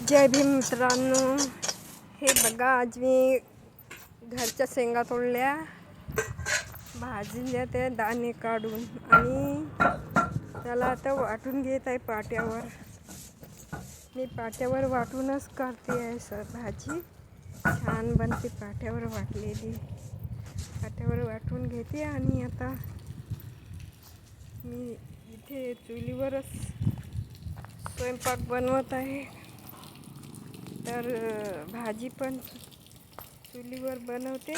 जय भीम मित्रांनो, हे बघा आज मी घरच्या शेंगा तोडल्या, भाजल्या त्या दाणे काढून आणि त्याला आता वाटून घेत आहे पाट्यावर. मी पाट्यावर वाटूनच करते आहे सर भाजी. छान बनते पाट्यावर वाटलेली. पाट्यावर वाटून घेते आणि आता मी इथे चुलीवरच स्वयंपाक बनवत आहे. तर भाजी पण चुलीवर बनवते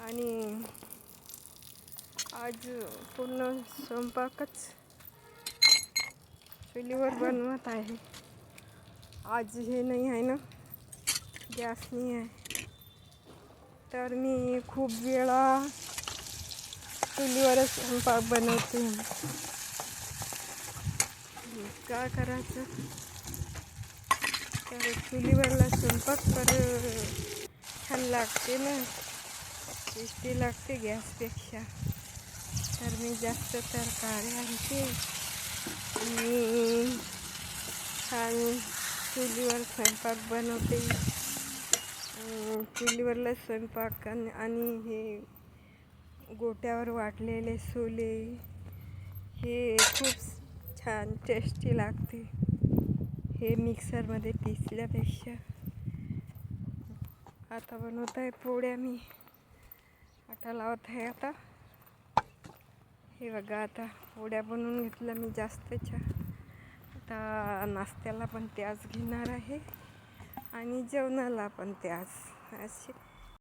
आणि आज पूर्ण स्वयंपाकच चुलीवर बनवत आहे. आज हे नाही आहे ना, गॅस नाही आहे, तर मी खूप वेळा चुलीवरच स्वयंपाक बनवते. काय करायचं, तर चुलीवरला स्वयंपाक पर छान लागते ना, टेस्टी लागते गॅसपेक्षा. तर मी जास्त तरकारी आणते आणि छान चुलीवर स्वयंपाक बनवते. चुलीवरला स्वयंपाक आणि हे गोट्यावर वाटलेले सोले हे खूप छान टेस्टी लागते. हे मिक्सरमध्ये पिसल्यापेक्षा. आता बनवत आहे पोळ्या. मी आटा लावत आहे आता. हे बघा, आता पोळ्या बनवून घेतल्या मी जास्तच्या. आता नाश्त्याला पण त्याच घेणार आहे आणि जेवणाला पण त्याच. असे